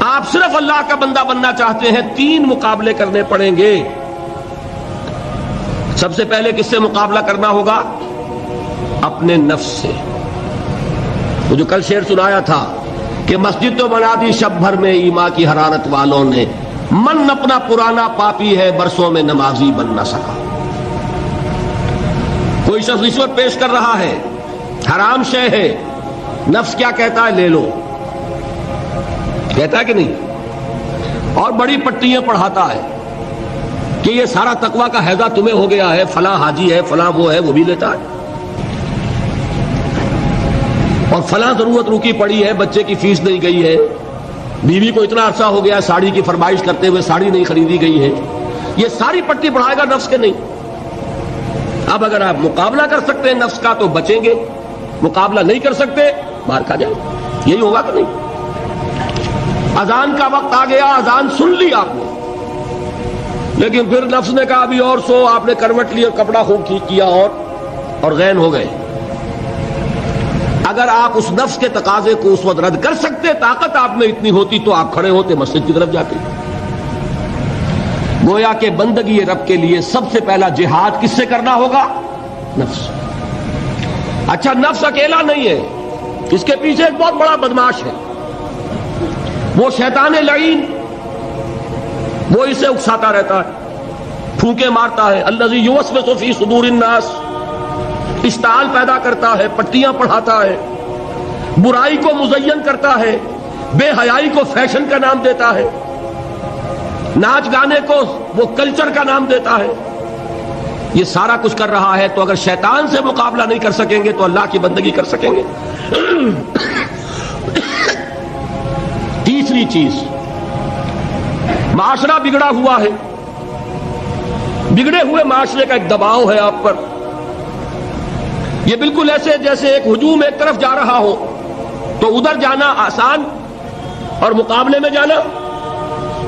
آپ صرف اللہ کا بندہ بننا چاہتے ہیں، 3 مقابلے کرنے پڑیں گے۔ سب سے پہلے کس سے مقابلہ کرنا ہوگا؟ اپنے نفس سے۔ وہ جو کل شعر سنایا تھا کہ مسجد تو بنا دی شب بھر میں ایمان کی حرارت والوں نے، من اپنا پرانا پاپی ہے برسوں میں نمازی بن نہ سکا۔ کوئی شخص رشوت پیش کر رہا ہے، حرام شے ہے، نفس کیا کہتا ہے؟ لے لو، کہتا ہے کہ نہیں؟ اور بڑی پٹیاں پڑھاتا ہے کہ یہ سارا تقویٰ کا حیضہ تمہیں ہو گیا ہے، فلاں حاجی ہے، فلاں وہ ہے، وہ بھی لیتا ہے، اور فلاں ضرورت رکی پڑی ہے، بچے کی فیس نہیں گئی ہے، بیوی کو اتنا عرصہ ہو گیا ساڑی کی فرمائش کرتے ہوئے ساڑی نہیں خریدی گئی ہے، یہ ساری پٹی پڑھائے گا نفس کے نہیں۔ اب اگر آپ مقابلہ کر سکتے ہیں نفس کا تو بچیں گے، مقابلہ نہیں کر سکتے باہر کھا جائیں، یہی ہوگا کہ نہیں؟ اذان کا وقت آ گیا، اذان سن لی آپ نے، لیکن پھر نفس نے کہا ابھی اور سو، آپ نے کروٹ لی اور کپڑا خوب ٹھیک کیا اور غین ہو گئے۔ اگر آپ اس نفس کے تقاضے کو اس وقت رد کر سکتے، طاقت آپ میں اتنی ہوتی تو آپ کھڑے ہوتے مسجد کی طرف جاتے۔ گویا کہ بندگی رب کے لیے سب سے پہلا جہاد کس سے کرنا ہوگا؟ نفس۔ اچھا، نفس اکیلا نہیں ہے، اس کے پیچھے ایک بہت بڑا بدماش ہے، وہ شیطان لعین، وہ اسے اکساتا رہتا ہے، پھونکے مارتا ہے، الذی یوسوس فی صدور الناس، اشتعال پیدا کرتا ہے، پٹیاں پڑھاتا ہے، برائی کو مزین کرتا ہے، بے حیائی کو فیشن کا نام دیتا ہے، ناچ گانے کو وہ کلچر کا نام دیتا ہے، یہ سارا کچھ کر رہا ہے۔ تو اگر شیطان سے مقابلہ نہیں کر سکیں گے تو اللہ کی بندگی کر سکیں گے؟ تیسری چیز، معاشرہ بگڑا ہوا ہے، بگڑے ہوئے معاشرے کا ایک دباؤ ہے آپ پر، یہ بالکل ایسے جیسے ایک ہجوم ایک طرف جا رہا ہو تو ادھر جانا آسان اور مقابلے میں جانا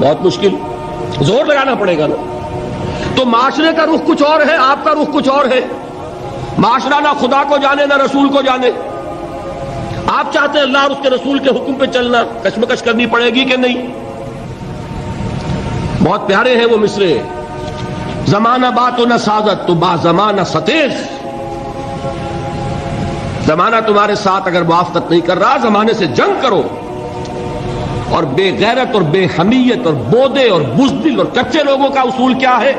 بہت مشکل، زور لگانا پڑے گا نا۔ تو معاشرے کا رخ کچھ اور ہے، آپ کا رخ کچھ اور ہے، معاشرہ نہ خدا کو جانے نہ رسول کو جانے، آپ چاہتے ہیں اللہ اور اس کے رسول کے حکم پہ چلنا، کشمکش کرنی پڑے گی کہ نہیں؟ بہت پیارے ہیں وہ مصرے، زمانہ بات و نہ سازت تو با زمانہ ستیز، زمانہ تمہارے ساتھ اگر موافقت نہیں کر رہا، زمانے سے جنگ کرو۔ اور بے غیرت اور بے حمیت اور بودے اور بزدل اور کچے لوگوں کا اصول کیا ہے؟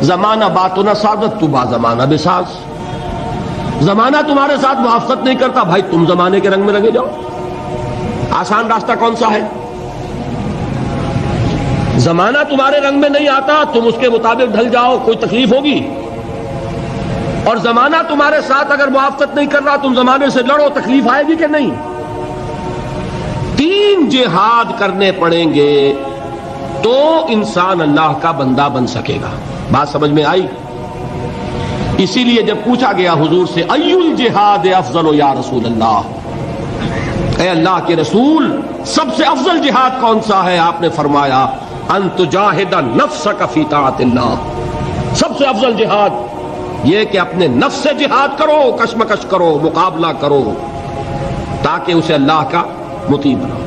زمانہ بات و نہ سازت تو با زمانہ بے ساز، زمانہ تمہارے ساتھ موافقت نہیں کرتا، بھائی تم زمانے کے رنگ میں رنگے جاؤ۔ آسان راستہ کون سا ہے؟ زمانہ تمہارے رنگ میں نہیں آتا، تم اس کے مطابق ڈھل جاؤ، کوئی تکلیف ہوگی؟ اور زمانہ تمہارے ساتھ اگر موافقت نہیں کر رہا، تم زمانے سے لڑو، تکلیف آئے گی کہ نہیں؟ 3 جہاد کرنے پڑیں گے تو انسان اللہ کا بندہ بن سکے گا۔ بات سمجھ میں آئی؟ اسی لیے جب پوچھا گیا حضور سے ای الجہاد افضل یا رسول اللہ، اے اللہ کے رسول سب سے افضل جہاد کون سا ہے؟ آپ نے فرمایا ان تجاہد نفسک فی طاعت اللہ، سب سے افضل جہاد یہ کہ اپنے نفس سے جہاد کرو، کشمکش کرو، مقابلہ کرو، تاکہ اسے اللہ کا مطیع بناؤ۔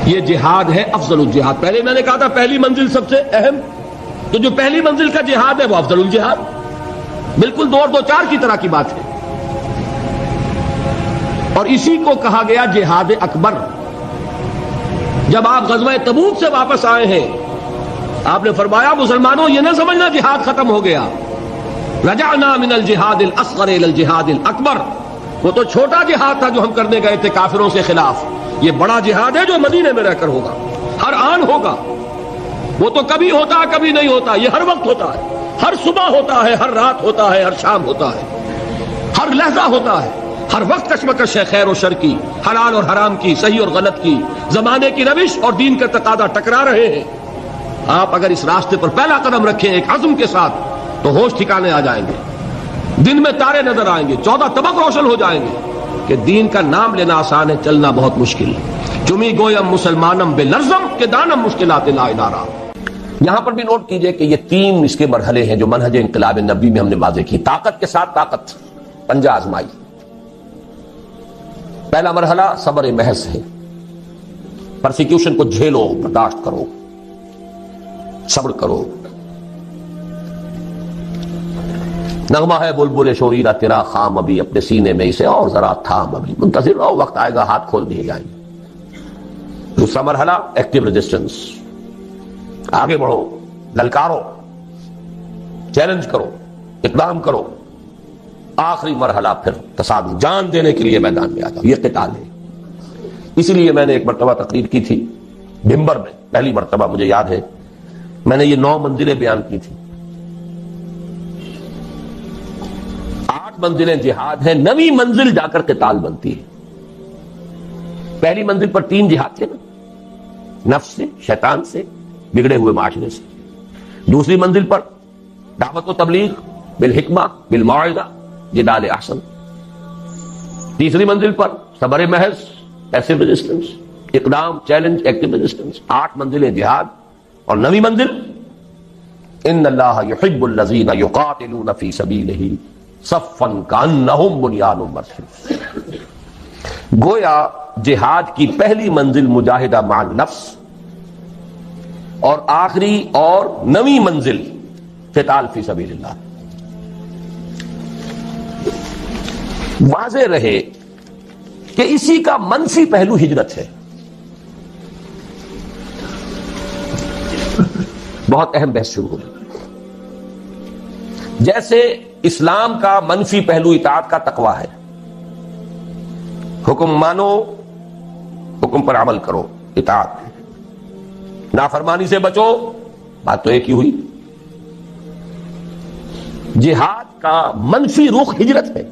یہ جہاد ہے افضل الجہاد۔ پہلے میں نے کہا تھا پہلی منزل سب سے اہم، تو جو پہلی منزل کا جہاد ہے وہ افضل الجہاد، بالکل 2 اور 2 4 کی طرح کی بات ہے۔ اور اسی کو کہا گیا جہاد اکبر۔ جب آپ غزوہ تبوک سے واپس آئے ہیں، آپ نے فرمایا مسلمانوں یہ نہ سمجھنا جہاد ختم ہو گیا، رجعنا من الجہاد الاصغر الى الجہاد الاکبر، وہ تو چھوٹا جہاد تھا جو ہم کرنے گئے تھے کافروں کے خلاف، یہ بڑا جہاد ہے جو مدینے میں رہ کر ہوگا، ہر آن ہوگا، وہ تو کبھی ہوتا ہے کبھی نہیں ہوتا، یہ ہر وقت ہوتا ہے، ہر صبح ہوتا ہے، ہر رات ہوتا ہے، ہر شام ہوتا ہے، ہر لحظہ ہوتا ہے، ہر وقت کشمکش ہے خیر و شر کی، حلال اور حرام کی، صحیح اور غلط کی، زمانے کی روش اور دین کا تقاضا ٹکرا رہے ہیں۔ آپ اگر اس راستے پر پہلا قدم رکھیں ایک عزم کے ساتھ تو ہوش ٹھکانے آ جائیں گے، دن میں تارے نظر آئیں گے، 14 طبق روشن ہو جائیں گے کہ دین کا نام لینا آسان ہے، چلنا بہت مشکل ہے۔ چمی گویم مسلمانم بے لرزم کہ دانم مشکلات لا ادارہ۔ یہاں پر بھی نوٹ کیجئے کہ یہ 3 اس کے مرحلے ہیں جو منہج انقلاب نبی میں ہم نے واضح کی۔ طاقت کے ساتھ طاقت، پنجہ آزمائی۔ پہلا مرحلہ صبر محض ہے، پرسیکیوشن کو جھیلو، برداشت کرو، صبر کرو. نغمہ ہے بلبل شوریرہ تیرا خام ابھی، اپنے سینے میں اسے اور ذرا تھام ابھی، منتظر رہو، وقت آئے گا ہاتھ کھول دیے جائیں گے. دوسرا مرحلہ ایکٹیو ریزسٹنس، آگے بڑھو، للکارو، چیلنج کرو، اقدام کرو. آخری مرحلہ پھر تصادم، جان دینے کے لیے میدان میں آ جاؤ. یہ قتال ہے. اسی لیے میں نے ایک مرتبہ تقریر کی تھی بھمبر میں، پہلی مرتبہ مجھے یاد ہے، میں نے یہ 9 منزلیں بیان کی تھی. 8 منزلیں جہاد ہیں، 9ویں منزل جا کر قتال بنتی ہے. پہلی منزل پر 3 جہاد تھے نا، نفس سے، شیطان سے، بگڑے ہوئے معاشرے سے. دوسری منزل پر دعوت و تبلیغ بالحکمہ بالموعظہ جدال احسن. تیسری منزل پر صبر محض، پیسو ریزسٹنس، اقدام، چیلنج، ایکٹیو ریزسٹنس. 8 منزلیں جہاد. اور 9ویں منزل ان اللہ یحب الذین یقاتلون فی سبیلہ صفا کانہم بنیان مرصوص. گویا جہاد کی پہلی منزل مجاہدہ مع النفس، اور آخری اور 9ویں منزل قتال فی سبیل اللہ. واضح رہے کہ اسی کا منفی پہلو ہجرت ہے. بہت اہم بحث شروع ہوگی. جیسے اسلام کا منفی پہلو اطاعت کا تقوی ہے، حکم مانو، حکم پر عمل کرو، اطاعت. نافرمانی سے بچو، بات تو ایک ہی ہوئی. جہاد کا منفی رخ ہجرت ہے.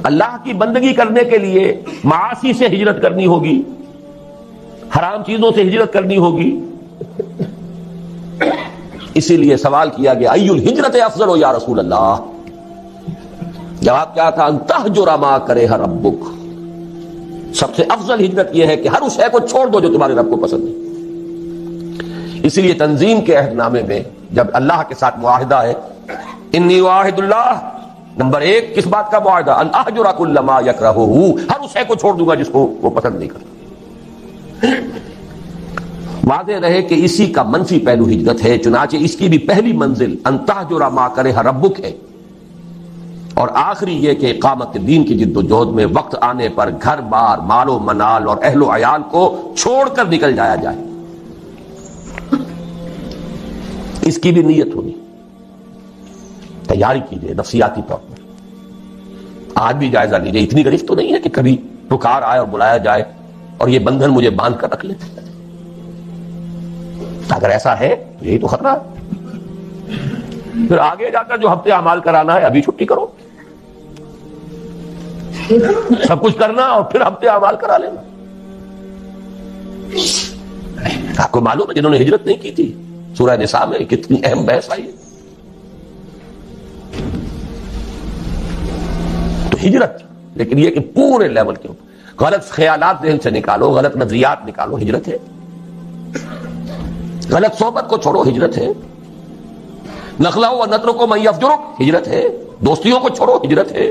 اللہ کی بندگی کرنے کے لیے معاصی سے ہجرت کرنی ہوگی، حرام چیزوں سے ہجرت کرنی ہوگی. اسی لیے سوال کیا گیا ای الہجرت افضل یا رسول اللہ. جواب کیا تھا؟ ان تہجر ما کرہ ربک. سب سے افضل ہجرت یہ ہے کہ ہر اس شے کو چھوڑ دو جو تمہارے رب کو پسند ہے. اسی لیے تنظیم کے عہد نامے میں جب اللہ کے ساتھ معاہدہ ہے، انی واحد اللہ، نمبر 1 کس بات کا معاہدہ؟ ان اہجر کل ما یکرہہ، ہر اس شے کو چھوڑ دوں گا جس کو وہ پسند نہیں کرتا. واضح رہے کہ اسی کا منفی پہلو ہجرت ہے. چنانچہ اس کی بھی پہلی منزل ان تہجر ما کرہ ربک ہے، اور آخری یہ کہ اقامت دین کی جد و جہد میں وقت آنے پر گھر بار، مال و منال اور اہل و عیال کو چھوڑ کر نکل جایا جائے. اس کی بھی نیت ہونی، تیاری کیجیے نفسیاتی طور پر. آج بھی جائزہ لیجیے. اتنی گرفت تو نہیں ہے کہ کبھی پکار آئے اور بلایا جائے اور یہ بندھن مجھے باندھ کر رکھ لے. اگر ایسا ہے تو یہی تو خطرہ ہے. پھر آگے جا کر جو ہفتے اعمال کرانا ہے ابھی چھٹی کرو، سب کچھ کرنا اور پھر ہفتے اعمال کرا لینا. آپ کو معلوم ہے جنہوں نے ہجرت نہیں کی تھی، سورہ نساء میں کتنی اہم بحث آئی ہے. تو ہجرت، لیکن یہ کہ پورے لیول کے اوپر غلط خیالات ذہن سے نکالو، غلط نظریات نکالو، ہجرت ہے. غلط صحبت کو چھوڑو، ہجرت ہے. نخلہ و نطر کو من یفجرک، ہجرت ہے. دوستیوں کو چھوڑو، ہجرت ہے.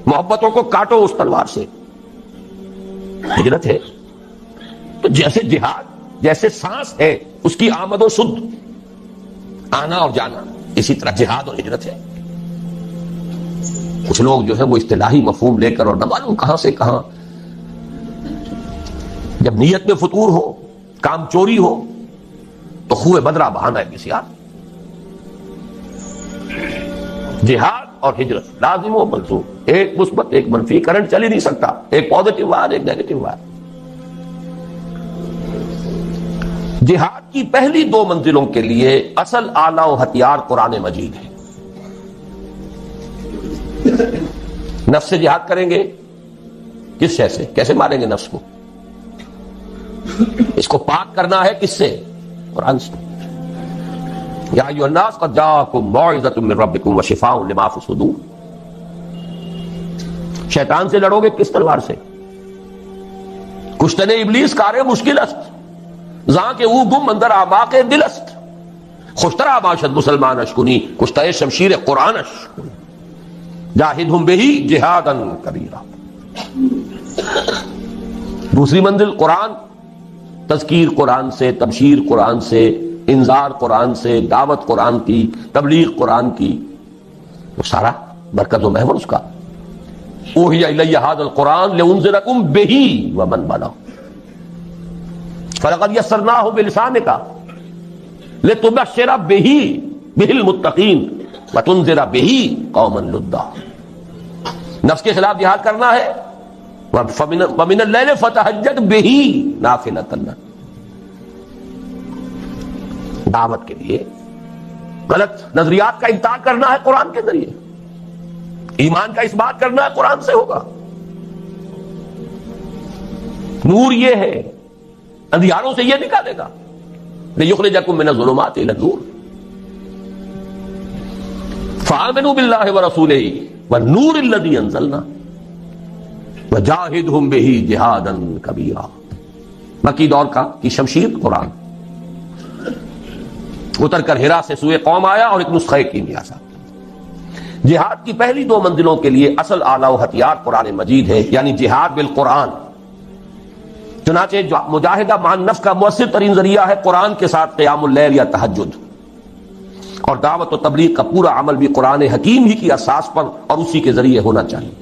محبتوں کو کاٹو اس تلوار سے، ہجرت ہے. تو جیسے جہاد، جیسے سانس ہے اس کی آمد و شد، آنا اور جانا، اسی طرح جہاد اور ہجرت ہے. کچھ لوگ جو ہے وہ اصطلاحی مفہوم لے کر اور نہ معلوم کہاں سے کہاں، جب نیت میں فتور ہو، کام چوری ہو تو خوہ بدرہ بہانا ہے کسی یار. جہاد اور ہجرت لازم و ملزوم، ایک مثبت ایک منفی، کرنٹ چل ہی نہیں سکتا. ایک پازیٹو وائر، ایک نیگیٹو وائر. جہاد کی پہلی 2 منزلوں کے لیے اصل آلہ و ہتھیار قرآن مجید ہے. نفس سے جہاد کریں گے، کس شے سے؟ کیسے ماریں گے نفس کو؟ اس کو پاک کرنا ہے کس سے؟ قرآن سے. یا ایھا الناس قد جاءکم موعظۃ من ربکم وشفاء لما فی الصدور. شیطان سے لڑو گے کس تلوار سے؟ کشتن ابلیس کار مشکل است، زاں کہ او گم اندر اعماق دل است. خوشترا باشد مسلمان اشکنی، کشتہ شمشیر قرآن اشکنی. جاہدہم بہ جہادا کبیرا. دوسری منزل قرآن، تذکیر قرآن سے، تبشیر قرآن سے، انذار قرآن سے، دعوت قرآن کی، تبلیغ قرآن کی، وہ سارا برکت و محور اس کا. اوحی الی ھذا القرآن لانذرکم بہ ومن بلغ فلقد یسرناہ بلسانک لتبشر بہ المتقین وتنذر بہ قوما لدا. نفس کے خلاف جہاد کرنا ہے، ومن اللیل فتہجد بہ نافلۃ لک. دعوت کے لیے غلط نظریات کا انکار کرنا ہے قرآن کے ذریعے، ایمان کا اس بات کرنا ہے قرآن سے ہوگا. نور یہ ہے، اندھیاروں سے یہ نکالے گا. لِيُخْرِجَكُم مِّنَ الظُّلُمَاتِ إِلَى النُّورِ فَآمِنُوا بِاللَّهِ وَرَسُولِهِ وَالنُّورِ الَّذِي أَنزَلْنَا وَجَاهِدْهُمْ بِهِ جِهَادًا كَبِيرًا. مکی دور کی شمشیر قرآن اتر کر ہرا سے سوئے قوم آیا اور ایک نسخہ کیمیا سا. جہاد کی پہلی دو منزلوں کے لیے اصل آلہ و ہتھیار قرآن مجید ہے، یعنی جہاد بالقرآن. چنانچہ مجاہدہ مع النفس کا مؤثر ترین ذریعہ ہے قرآن کے ساتھ قیام اللیل یا تہجد، اور دعوت و تبلیغ کا پورا عمل بھی قرآن حکیم ہی کی اساس پر اور اسی کے ذریعے ہونا چاہیے.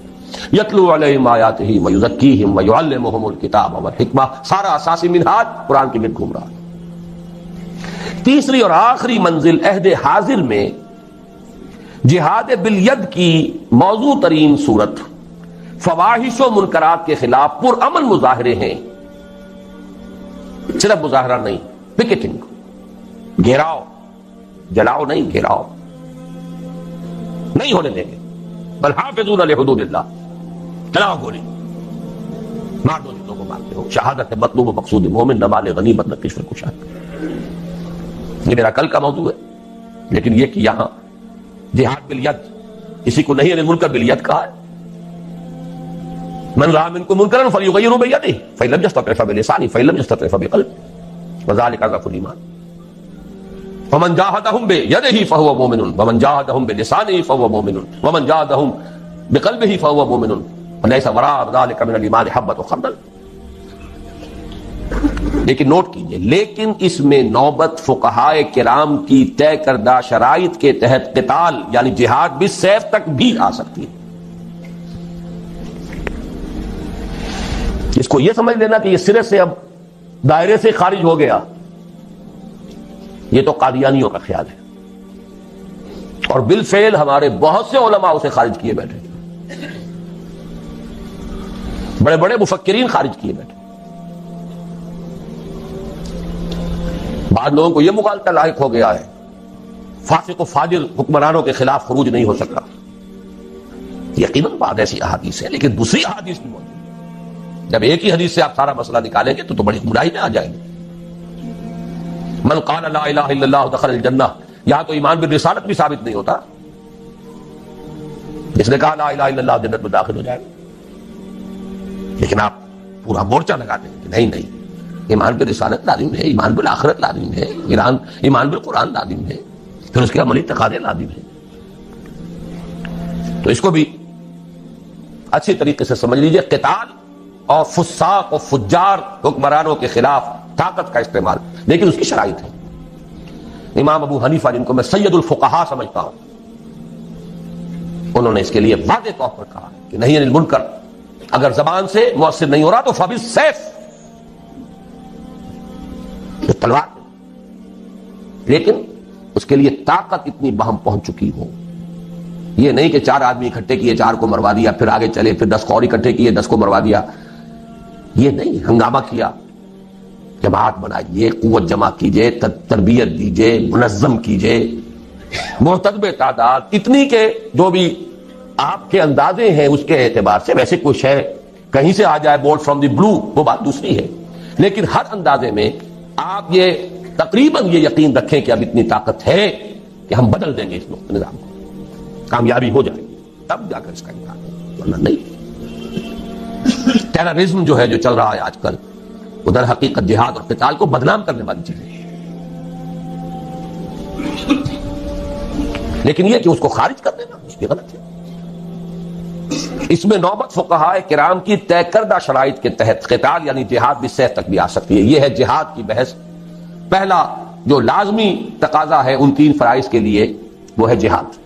یتلو علیہم آیاتہ ویزکیہم ویعلمہم الکتاب والحکمہ، سارا اساسی منہاج قرآن کے گرد گھوم رہا ہے. تیسری اور آخری منزل عہد حاضر میں جہاد بالید کی موضوع ترین صورت فواحش و منکرات کے خلاف پرامن مظاہرے ہیں. صرف مظاہرہ نہیں، پکیٹنگ، گھیراؤ، جلاؤ نہیں، گھیراؤ نہیں ہونے دیں گے. بل حافظون لحدود اللہ، چلاؤ گولی، مار دو جتوں کو مارتے ہو. شہادت مطلوب و مقصود مومن نہ مال غنیمت نہ کشف کشاد. یہ میرا کل کا موضوع ہے، لیکن یہ کہ یہاں جہاد بالید کسی کو نہیں المنکر بالید کہا ہے. من رأى منكم منكرا فليغيره بيده فإن لم يستطع فبلسانه فإن لم يستطع فبقلبه وذلك ضعف الإيمان. ومن جاهدهم بيده فهو مؤمن ومن جاهدهم بلسانه فهو مؤمن ومن جاهدهم بقلبه فهو مؤمن وليس وراء ذلك من الإيمان حبة خردل. لیکن نوٹ کیجئے، لیکن اس میں نوبت فقہائے کرام کی طے کردہ شرائط کے تحت قتال یعنی جہاد بالسیف تک بھی آ سکتی ہے. اس کو یہ سمجھ لینا کہ یہ سرے سے اب دائرے سے خارج ہو گیا، یہ تو قادیانیوں کا خیال ہے، اور بالفعل ہمارے بہت سے علماء اسے خارج کیے بیٹھے، بڑے بڑے مفکرین خارج کیے بیٹھے. بعض لوگوں کو یہ مغالطہ لاحق ہو گیا ہے فاسق و فاجر حکمرانوں کے خلاف خروج نہیں ہو سکتا. یقیناً بعض ایسی احادیث ہے، لیکن دوسری احادیث بھی موجود ہے. جب ایک ہی حدیث سے آپ سارا مسئلہ نکالیں گے تو بڑی گمراہی میں آ جائیں گے. من قال لا الہ الا اللہ دخل الجنہ، یہاں تو ایمان بالرسالت بھی ثابت نہیں ہوتا. جس نے کہا لا الہ الا اللہ جنت میں داخل ہو جائے گا، لیکن آپ پورا مورچہ لگا دیں کہ نہیں نہیں، ایمان بالرسالت لازم ہے، ایمان بالآخرت لازم ہے، ایمان بالقرآن لازم ہے، پھر اس کے عملی تقاضے لازم ہیں. تو اس کو بھی اچھی طریقے سے سمجھ لیجئے. قتال اور فساق و فجار حکمرانوں کے خلاف طاقت کا استعمال، لیکن اس کی شرائط ہے. امام ابو حنیفہ جن کو میں سید الفقہاء سمجھتا ہوں، انہوں نے اس کے لیے واضح طور پر کہا کہ نہیں المنکر اگر زبان سے مؤثر نہیں ہو رہا تو فبالسیف، تلوار، لیکن اس کے لیے طاقت اتنی بہم پہنچ چکی ہو. یہ نہیں کہ 4 آدمی اکٹھے کیے 4 کو مروا دیا، پھر آگے چلے، پھر 10 کو اور اکٹھے کیے 10 کو مروا دیا. یہ نہیں، ہنگامہ کیا، جماعت بنائیے، قوت جمع کیجئے، تربیت دیجئے، منظم کیجئے، محتسب تعداد اتنی کہ جو بھی آپ کے اندازے ہیں اس کے اعتبار سے، ویسے کوئی شے کہیں سے آ جائے بورڈ فرام دی بلو وہ بات دوسری ہے، لیکن ہر اندازے میں آپ یہ تقریباً یہ یقین رکھیں کہ اب اتنی طاقت ہے کہ ہم بدل دیں گے اس نظام کو، کامیابی ہو جائے تب جا کر اس کا امکان ہے، ورنہ نہیں. ٹیررزم جو ہے جو چل رہا ہے آج کل، ادھر حقیقت جہاد اور قتال کو بدنام کرنے والی چیزیں ہیں، لیکن یہ کہ اس کو خارج کر دینا اس کی غلط ہے. اس میں نوبت فقہاء کرام کی طے کردہ شرائط کے تحت قتال یعنی جہاد بالسیف تک بھی آ سکتی ہے. یہ ہے جہاد کی بحث. پہلا جو لازمی تقاضا ہے ان 3 فرائض کے لیے وہ ہے جہاد.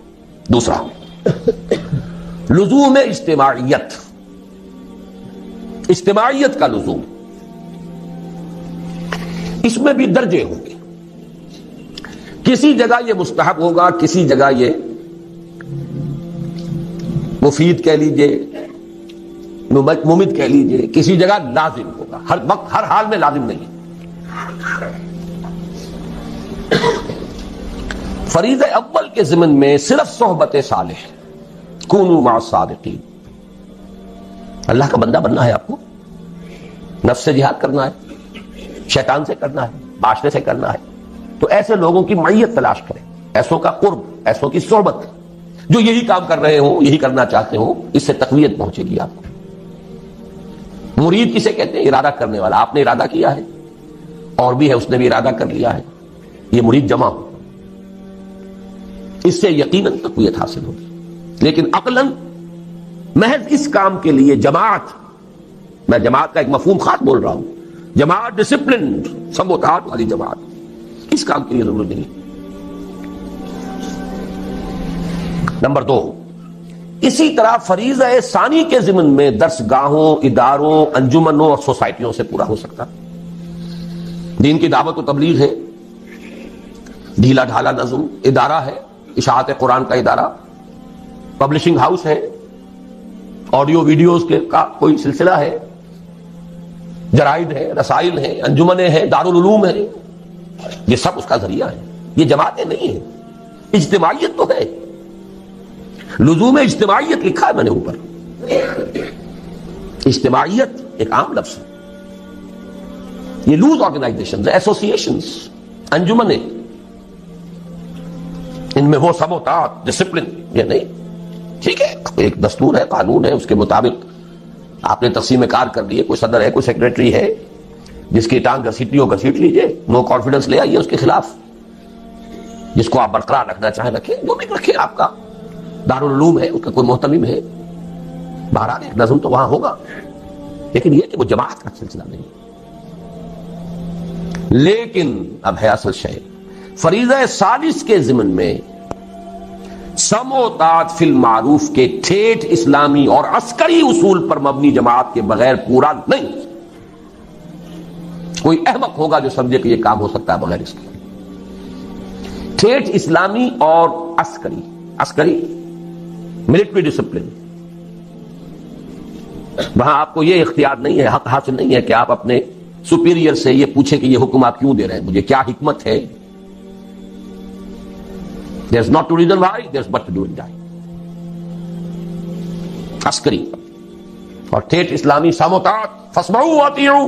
دوسرا لزوم اجتماعیت، اجتماعیت کا لزوم. اس میں بھی درجے ہوں گے. کسی جگہ یہ مستحب ہوگا، کسی جگہ یہ مفید کہہ لیجئے، ممد کہہ لیجئے، کسی جگہ لازم ہوگا. ہر وقت ہر حال میں لازم نہیں. فریضہ اول کے ضمن میں صرف صحبت صالح، کونوا مع الصادقین. اللہ کا بندہ بننا ہے آپ کو، نفس سے جہاد کرنا ہے، شیطان سے کرنا ہے، معاشرے سے کرنا ہے. تو ایسے لوگوں کی معیت تلاش کریں، ایسوں کا قرب، ایسوں کی صحبت جو یہی کام کر رہے ہوں، یہی کرنا چاہتے ہوں. اس سے تقویت پہنچے گی آپ کو. مرید کسے کہتے ہیں؟ ارادہ کرنے والا. آپ نے ارادہ کیا ہے اور بھی ہے اس نے بھی ارادہ کر لیا ہے، یہ مرید جمع ہو. اس سے یقیناً تقویت حاصل ہوگی. لیکن عقلاً محض اس کام کے لیے جماعت، میں جماعت کا ایک مفہوم خاص بول رہا ہوں، جماعت ڈسپلنڈ سموتات والی جماعت، اس کام کے لیے ضرورت نہیں. نمبر 2، اسی طرح فریضہ ثانی کے ضمن میں درس گاہوں، اداروں، انجمنوں اور سوسائٹیوں سے پورا ہو سکتا. دین کی دعوت و تبلیغ ہے، ڈھیلا ڈھالا نظم ادارہ ہے، اشاعت قرآن کا ادارہ، پبلشنگ ہاؤس ہے، آڈیو ویڈیوز کے کا کوئی سلسلہ ہے، جرائد ہے، رسائل ہیں، انجمنیں ہیں، دارالعلوم ہے. یہ سب اس کا ذریعہ ہے. یہ جماعتیں نہیں ہیں. اجتماعیت تو ہے. لزوم اجتماعیت لکھا ہے میں نے اوپر. اجتماعیت ایک عام لفظ ہے. یہ لوز آرگنائزیشنز، ایسوسیشنز، انجمنیں، ان میں وہ سموتات، ڈسپلن یہ نہیں. ٹھیک ہے، ایک دستور ہے، قانون ہے، اس کے مطابق آپ نے تقسیم کار کر لیے. کوئی صدر ہے، کوئی سیکریٹری ہے، جس کی ٹانگ گھسیٹنی ہو گھسیٹ لیجئے، نو کانفیڈنس لے آئیے اس کے خلاف. جس کو آپ برقرار رکھنا چاہیں رکھیں، جو بھی رکھیں. آپ کا دارالعلوم ہے، اس کا کوئی محتمم ہے، بہرحال ایک نظم تو وہاں ہوگا. لیکن یہ کہ وہ جماعت کا سلسلہ نہیں. لیکن اب ہے اصل شے، فریضہ ثالث کے ضمن میں سم و طاعت فی المعروف کے ٹھیٹھ اسلامی اور عسکری اصول پر مبنی جماعت کے بغیر پورا نہیں. کوئی احمق ہوگا جو سمجھے کہ یہ کام ہو سکتا ہے بغیر اس کے. ٹھیٹھ اسلامی اور عسکری ملٹری ڈسپلن. وہاں آپ کو یہ اختیار نہیں ہے، حق حاصل نہیں ہے کہ آپ اپنے سپیریئر سے یہ پوچھیں کہ یہ حکم آپ کیوں دے رہے ہیں، مجھے کیا حکمت ہے. There's not to reason why, there's but to do and die. عسکری اور ٹھیٹھ اسلامی سموتات، فاسمعوا واطیعوا.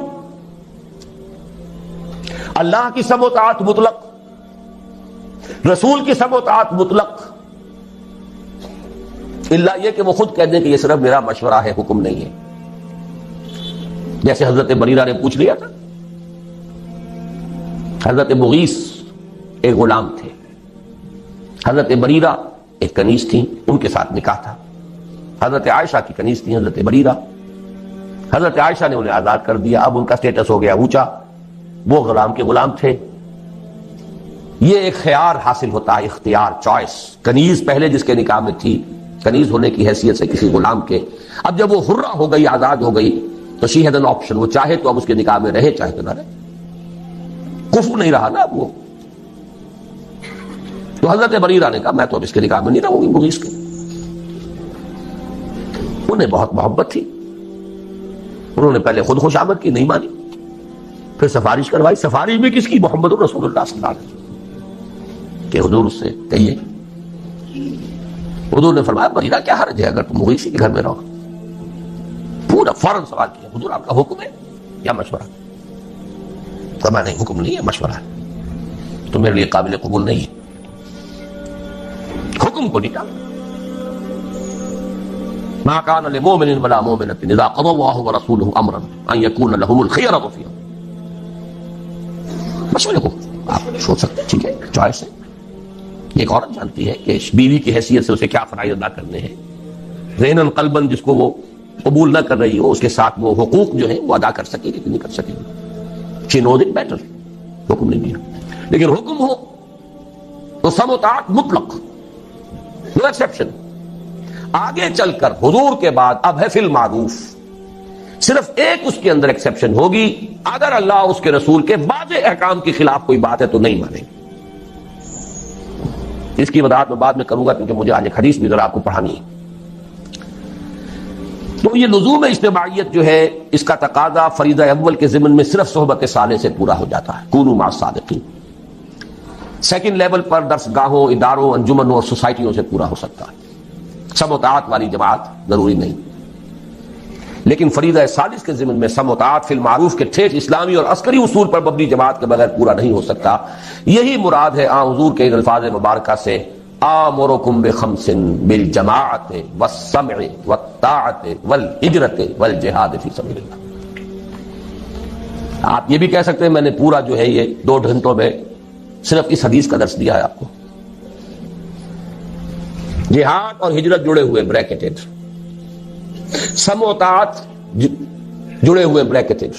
اللہ کی سموتات مطلق، رسول کی سموتات مطلق، الا یہ کہ وہ خود کہہ دیں کہ یہ صرف میرا مشورہ ہے، حکم نہیں ہے. جیسے حضرت بریرہ نے پوچھ لیا تھا. حضرت مغیث ایک غلام تھے، حضرت بریرہ ایک کنیز تھیں، ان کے ساتھ نکاح تھا. حضرت عائشہ کی کنیز تھی حضرت بریرہ. حضرت عائشہ نے انہیں آزاد کر دیا. اب ان کا سٹیٹس ہو گیا اونچا، وہ غلام کے غلام تھے. یہ ایک خیار حاصل ہوتا ہے، اختیار، چوائس. کنیز پہلے جس کے نکاح میں تھی، کنیز ہونے کی حیثیت سے کسی غلام کے، اب جب وہ حرہ ہو گئی، آزاد ہو گئی، تو شی ہیڈ این آپشن. وہ چاہے تو اب اس کے نکاح میں رہے، چاہے تو نہ رہے. کفر نہیں رہا نا اب وہ. تو حضرت بریرہ نے کہا میں تو اب اس کے نکاح میں نہیں رہوں گی مغیث کے. انہیں بہت محبت تھی. انہوں نے پہلے خود خوشامد کی، نہیں مانی. پھر سفارش کروائی. سفارش بھی کس کی؟ محمد رسول اللہ صلی اللہ علیہ وسلم کہ حضور اس سے کہیے. حضور نے فرمایا بریرہ کیا حرج ہے اگر تم مغیثی کے گھر میں رہو. پورا فوراً سوال کیا، حضور آپ کا حکم ہے یا مشورہ؟ فرمایا نہیں، حکم نہیں ہے، مشورہ ہے، تو میرے لیے قابل قبول نہیں ہے. حکم کو نہیں ٹالا. ما كان لمؤمن ولا مؤمنة اذا قضى الله ورسوله امرا ان يكون لهم الخيرة فيهم. مشورے کو آپ سوچ سکتے ہیں، ٹھیک ہے، چوائس ہے. ایک عورت جانتی ہے کہ بیوی کی حیثیت سے اسے کیا فرائض ادا کرنے ہیں. ذہناً قلباً جس کو وہ قبول نہ کر رہی ہو، اس کے ساتھ وہ حقوق جو ہیں وہ ادا کر سکے گی کہ نہیں کر سکے گی. شی نوز اٹ بیٹر. حکم نہیں دیا، لیکن حکم ہو تو سم و طاعت مطلق، نو ایکسیپشن. آگے چل کر حضور کے بعد اب ہے فی المعروف، صرف ایک اس کے اندر ایکسیپشن ہوگی، اگر اللہ اس کے رسول کے واضح احکام کے خلاف کوئی بات ہے تو نہیں مانیں. اس کی وضاحت میں بعد میں کروں گا کیونکہ مجھے آج ایک حدیث بھی ذرا آپ کو پڑھانی ہے. تو یہ لزوم اجتماعیت جو ہے، اس کا تقاضا فریضہ اول کے ضمن میں صرف صحبت صالح سے پورا ہو جاتا ہے، کونوا مع الصادقین. سیکنڈ لیول پر درس گاہوں، اداروں، انجمنوں اور سوسائٹیوں سے پورا ہو سکتا ہے. سم و طاعت والی جماعت ضروری نہیں، لیکن فریضہ ثالث کے ضمن میں سم و طاعت فی المعروف کے ٹھیک اسلامی اور عسکری اصول پر مبنی جماعت کے بغیر پورا نہیں ہو سکتا. یہی مراد ہے حضور کے ان الفاظ مبارکہ سے، آمرکم بخمس بالجماعت والسمع والطاعت والہجرت والجہاد فی سبیل اللہ. آپ یہ بھی کہہ سکتے ہیں میں نے پورا جو ہے یہ 2 گھنٹوں میں صرف اس حدیث کا درس دیا ہے آپ کو. جہاد اور ہجرت جڑے ہوئے بریکٹڈ، سم و طاعت جڑے ہوئے بریکٹڈ،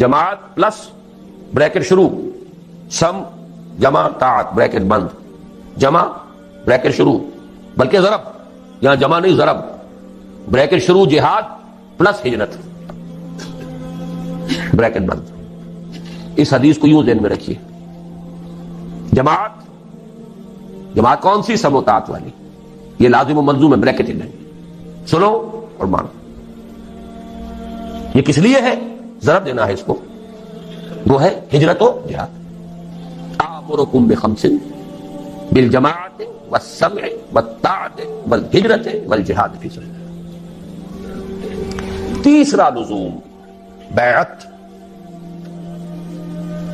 جماعت پلس بریکٹ شروع، سم جمع طاعت بریکٹ بند، جمع بریکٹ شروع، بلکہ ضرب، یہاں جمع نہیں ضرب، بریکٹ شروع جہاد پلس ہجرت بریکٹ بند. اس حدیث کو یوں ذہن میں رکھیے. جماعت کون سی؟ سم و طاعت والی. یہ لازم و ملزوم ہے، بریکٹڈ ہے، سنو اور مانو. یہ کس لیے ہے؟ ضرب دینا ہے اس کو، وہ ہے ہجرت و جہاد. آمرکم بخمس بالجماعت والسمع والطاعت والہجرت والجہاد فی سبیل اللہ. تیسرا لزوم بیعت.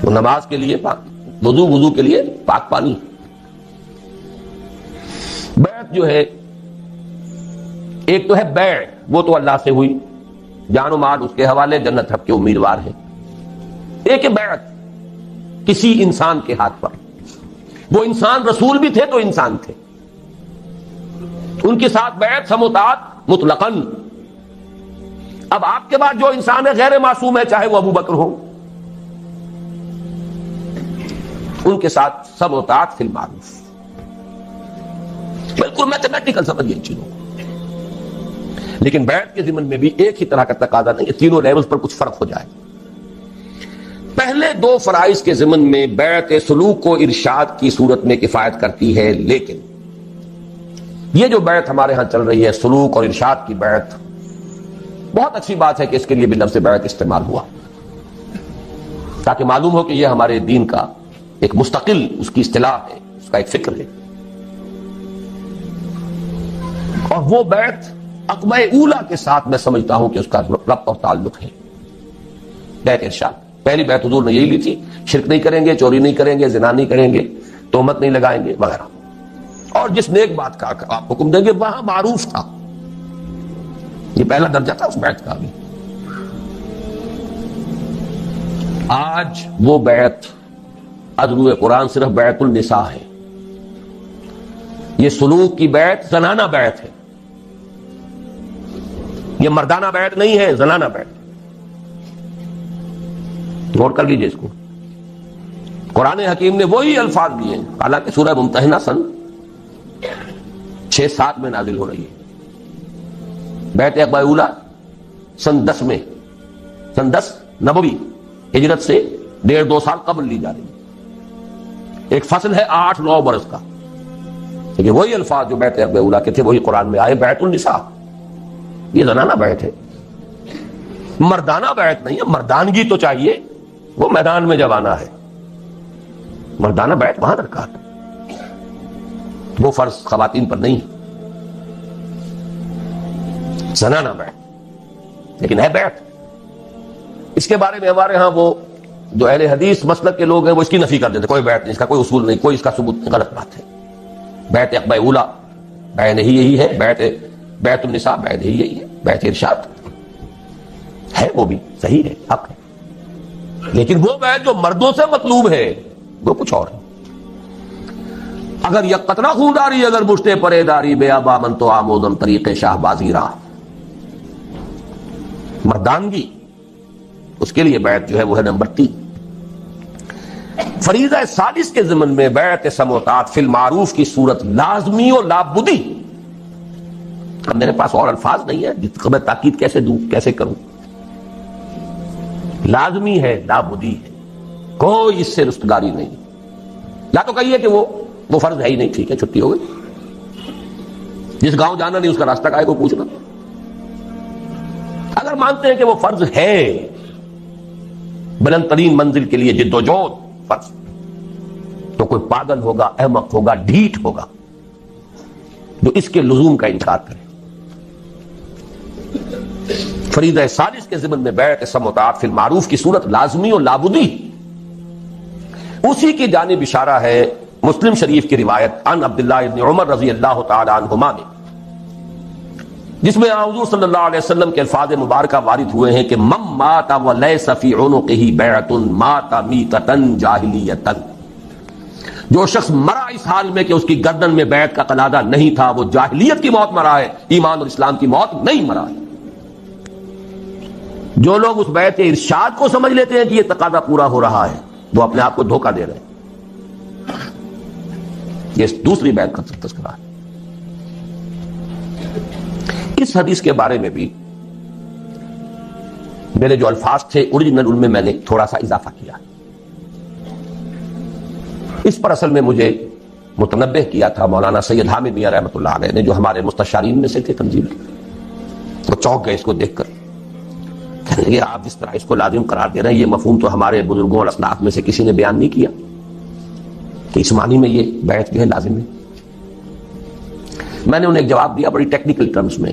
تو نماز کے لیے وضو کے لیے پاک پانی. بیعت جو ہے، ایک تو ہے بیع، وہ تو اللہ سے ہوئی، جان و مال اس کے حوالے، جنت ہم کے امیدوار ہیں. ایک ہے بیعت کسی انسان کے ہاتھ پر. وہ انسان رسول بھی تھے تو انسان تھے، ان کے ساتھ بیعت سم و طاعت مطلقاً. اب آپ کے بعد جو انسان ہے غیر معصوم ہے، چاہے وہ ابو بکر ہو، ان کے ساتھ سم و طاعت فی المعروف. بالکل میتھمیٹیکل سمجھیے ان چیزوں کو. لیکن بیعت کے ضمن میں بھی ایک ہی طرح کا تقاضا نہیں ہے، تینوں لیولز پر کچھ فرق ہو جائے. پہلے 2 فرائض کے ضمن میں بیعت سلوک و ارشاد کی صورت میں کفایت کرتی ہے، لیکن یہ جو بیعت ہمارے ہاں چل رہی ہے، سلوک اور ارشاد کی بیعت، بہت اچھی بات ہے کہ اس کے لیے بھی لفظ بیعت استعمال ہوا، تاکہ معلوم ہو کہ یہ ہمارے دین کا ایک مستقل اس کی اصطلاح ہے، اس کا ایک فکر ہے. اور وہ بیعت عقبہ اولا کے ساتھ میں سمجھتا ہوں کہ اس کا ربط اور تعلق ہے. بیعت ارشاد، پہلی بیعت حضور نے یہی لی تھی، شرک نہیں کریں گے، چوری نہیں کریں گے، زنا نہیں کریں گے، تہمت نہیں لگائیں گے وغیرہ. اور جس نیک بات کا آپ حکم دیں گے وہاں معروف تھا. یہ پہلا درجہ تھا اس بیعت کا. بھی آج وہ بیعت ادروئے قرآن صرف بیعت النساء ہے. یہ سلوک کی بیعت زنانہ بیعت ہے، یہ مردانہ بیعت نہیں ہے، زنانہ بیعت. غور کر لیجئے اس کو. قرآن حکیم نے وہی الفاظ دیے، حالانکہ سورہ ممتحنہ سن 6-7 میں نازل ہو رہی ہے. بیعت عقبہ اولا سن 10 میں، سن 10 نبوی، ہجرت سے 1.5-2 سال قبل لی جا رہی ہے. ایک فصل ہے 8-9 برس کا، لیکن وہی الفاظ جو بیعت عقبہ اولا کے تھے وہی قرآن میں آئے. بیعت النساء، یہ زنانہ بیعت ہے، مردانہ بیعت نہیں ہے. مردانگی تو چاہیے، وہ میدان میں جب آنا ہے. مردانہ بیعت وہاں درکار ہے، وہ فرض خواتین پر نہیں. زنانہ بیعت لیکن ہے بیعت. اس کے بارے میں ہمارے ہاں وہ جو اہل حدیث مسلک کے لوگ ہیں وہ اس کی نفی کر دیتے، کوئی بیعت نہیں، اس کا کوئی اصول نہیں، کوئی اس کا ثبوت نہیں. غلط بات ہے. بیعت عقبہ اولا بیعت ہی یہی ہے، بیعت النساء بیعت ہی یہی ہے. بیعت ارشاد ہے، وہ بھی صحیح ہے، حق ہے، لیکن وہ بیعت جو مردوں سے مطلوب ہے وہ کچھ اور ہے. اگر یک قطرہ خونداری اگر مشتے پرے داری بے ابا من تو آمودم طریق شاہ بازی راہ. مردانگی اس کے لیے بیعت جو ہے وہ ہے نمبر 3. فریضہ ثالث کے ضمن میں بیعت سموتات فی المعروف کی صورت لازمی و لابدی. اب میرے پاس اور الفاظ نہیں ہے جس کو میں تاکید کیسے دوں, کیسے کروں. لازمی ہے, لابدی ہے, کوئی اس سے رستگاری نہیں. یا تو کہیے کہ وہ فرض ہے ہی نہیں, ٹھیک ہے چھٹی ہو گئی. جس گاؤں جانا نہیں اس کا راستہ کا ہے کو پوچھنا. اگر مانتے ہیں کہ وہ فرض ہے, بلند ترین منزل کے لیے جد و جہد فرض, تو کوئی پاگل ہوگا, احمق ہوگا, ڈھیٹ ہوگا جو اس کے لزوم کا انکار کرے. فریضہ ثالث کے ضمن میں بیعت سموتات فی المعروف کی صورت لازمی اور لابدی. اسی کی جانب اشارہ ہے مسلم شریف کی روایت عن عبداللہ ابن عمر رضی اللہ تعالی عنہما میں, جس میں حضور صلی اللہ علیہ وسلم کے الفاظ مبارکہ وارد ہوئے ہیں کہ من مات ولیس فی عنقہ بیعۃ مات میتۃ جاہلیۃ. جو شخص مرا اس حال میں کہ اس کی گردن میں بیعت کا قلادہ نہیں تھا, وہ جاہلیت کی موت مرا ہے, ایمان اور اسلام کی موت نہیں مرا ہے. جو لوگ اس بیعت ارشاد کو سمجھ لیتے ہیں کہ یہ تقاضا پورا ہو رہا ہے, وہ اپنے آپ کو دھوکہ دے رہے ہیں. یہ دوسری بیعت کا تذکرہ ہے. اس حدیث کے بارے میں بھی میرے جو الفاظ تھے اوریجنل ان میں میں نے تھوڑا سا اضافہ کیا. اس پر اصل میں مجھے متنبہ کیا تھا مولانا سید حامد میاں رحمۃ اللہ علیہ نے, جو ہمارے مستشارین میں سے تھے تنظیم. وہ چونک گئے اس کو دیکھ کر, کہنے لگے آپ جس طرح اس کو لازم قرار دے رہے ہیں, یہ مفہوم تو ہمارے بزرگوں اور اسلاف میں سے کسی نے بیان نہیں کیا کہ اس معنی میں یہ بیعت جو ہے لازم ہے. میں نے انہیں ایک جواب دیا بڑی ٹیکنیکل ٹرمز میں.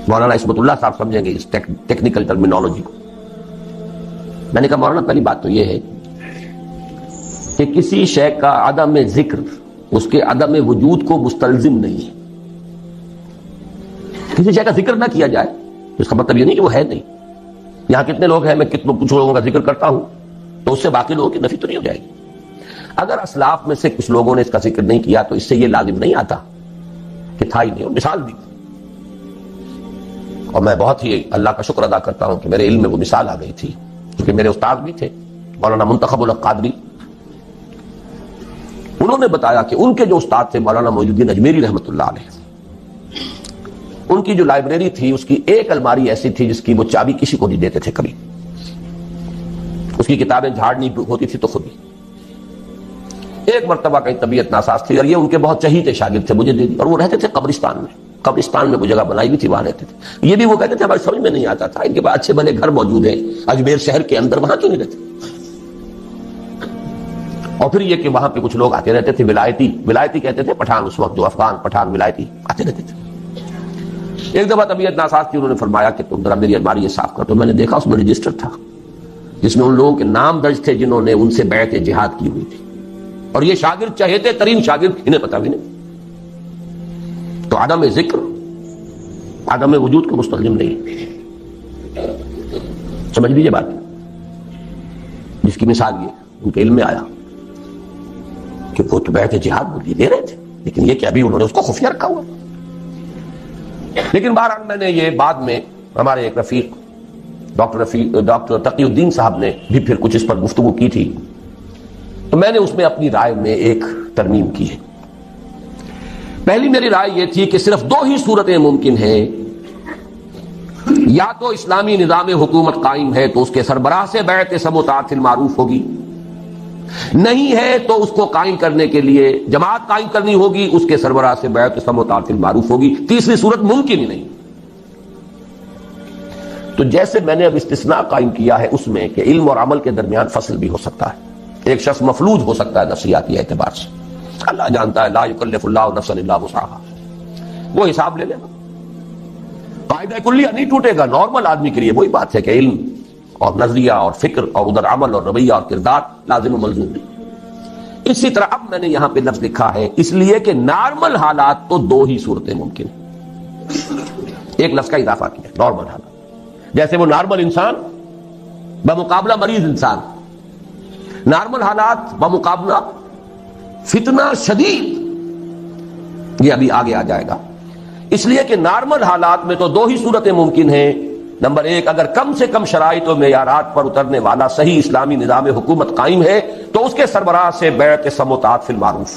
مولانا عصمت اللہ صاحب سمجھیں گے اس ٹیکنیکل ٹرمینالوجی کو. میں نے کہا مولانا پہلی بات تو یہ ہے کہ کسی شے کا عدم ذکر اس کے عدم وجود کو مستلزم نہیں ہے. کسی شے کا ذکر نہ کیا جائے تو اس کا مطلب یہ نہیں کہ وہ ہے نہیں. یہاں کتنے لوگ ہیں, میں کچھ لوگوں کا ذکر کرتا ہوں تو اس سے باقی لوگوں کی نفی تو نہیں ہو جائے گی. اگر اسلاف میں سے کچھ لوگوں نے اس کا ذکر نہیں کیا تو اس سے یہ لازم نہیں آتا کہ تھا ہی نہیں. اور مثال دی, اور میں بہت ہی اللہ کا شکر ادا کرتا ہوں کہ میرے علم میں وہ مثال آ گئی تھی, کیونکہ میرے استاد بھی تھے مولانا منتخب الحق قادری. انہوں نے بتایا کہ ان کے جو استاد تھے مولانا معین الدین اجمیری رحمۃ اللہ علیہ, ان کی جو لائبریری تھی اس کی ایک الماری ایسی تھی جس کی وہ چابی کسی کو نہیں دیتے تھے کبھی. اس کی کتابیں جھاڑنی ہوتی تھی تو خود ہی. ایک مرتبہ کہیں طبیعت ناساز تھی اور یہ ان کے بہت چہیتے شاگرد تھے, مجھے دے دی. اور وہ رہتے تھے قبرستان میں. قبرستان میں وہ جگہ بنائی بھی تھی, وہاں رہتے تھے. یہ بھی وہ کہتے تھے ہماری سمجھ میں نہیں آتا تھا, ان کے پاس اچھے بھلے گھر موجود ہیں اجمیر شہر کے اندر, وہاں کیوں نہیں رہتے. اور پھر یہ کہ وہاں پہ کچھ لوگ آتے رہتے تھے ولایتی کہتے تھے پٹھان, اس وقت جو افغان پٹھان ولایتی آتے رہتے تھے. ایک دفعہ طبیعت ناساز تھی, انہوں نے فرمایا کہ تم ذرا میری الماری یہ صاف کر. تو میں نے دیکھا اس میں رجسٹر تھا جس میں ان لوگوں کے نام درج تھے جنہوں نے ان سے بیعت جہاد کی ہوئی تھی. اور یہ شاگرد چہیتے ترین شاگرد, انہیں پتا بھی نہیں. تو عدم ذکر عدم وجود کو مستلزم نہیں. سمجھ لیجیے بات, جس کی مثال یہ ان کے علم میں آیا کہ وہ تو بیعت جہاد وہ دے رہے تھے, لیکن یہ کہ ابھی انہوں نے اس کو خفیہ رکھا ہوا. لیکن بہرحال میں نے یہ بعد میں ہمارے ایک رفیق ڈاکٹر تقی الدین صاحب نے بھی پھر کچھ اس پر گفتگو کی تھی, تو میں نے اس میں اپنی رائے میں ایک ترمیم کی ہے. پہلی میری رائے یہ تھی کہ صرف 2 ہی صورتیں ممکن ہیں, یا تو اسلامی نظام حکومت قائم ہے تو اس کے سربراہ سے بیعت سموتات فی المعروف ہوگی, نہیں ہے تو اس کو قائم کرنے کے لیے جماعت قائم کرنی ہوگی, اس کے سربراہ سے بیعت سموتات فی المعروف ہوگی. تیسری صورت ممکن ہی نہیں. تو جیسے میں نے اب استثناء قائم کیا ہے اس میں کہ علم اور عمل کے درمیان فصل بھی ہو سکتا ہے, ایک شخص مفلوج ہو سکتا ہے نفسیاتی اعتبار سے, اللہ جانتا ہے لا یکلف اللہ نفسا الا وسعها, وہ حساب لے لینا. قاعدہ کلیہ نہیں ٹوٹے گا نارمل آدمی کے لیے. وہی بات ہے کہ علم اور نظریہ اور فکر اور ادھر عمل اور رویہ اور کردار لازم و ملزوم نہیں. اسی طرح اب میں نے یہاں پہ لفظ لکھا ہے اس لیے کہ نارمل حالات تو 2 ہی صورتیں ممکن ہیں. ایک لفظ کا اضافہ کیا, نارمل حالات, جیسے وہ نارمل انسان بمقابلہ مریض انسان, نارمل حالات بمقابلہ فتنہ شدید، یہ ابھی آگے آ جائے گا۔ اس لیے کہ نارمل حالات میں تو دو ہی صورتیں ممکن ہیں۔ نمبر ایک، اگر کم سے کم شرائط و معیارات پر اترنے والا صحیح اسلامی نظام حکومت قائم ہے تو اس کے سربراہ سے بیعت سموتات فی المعروف،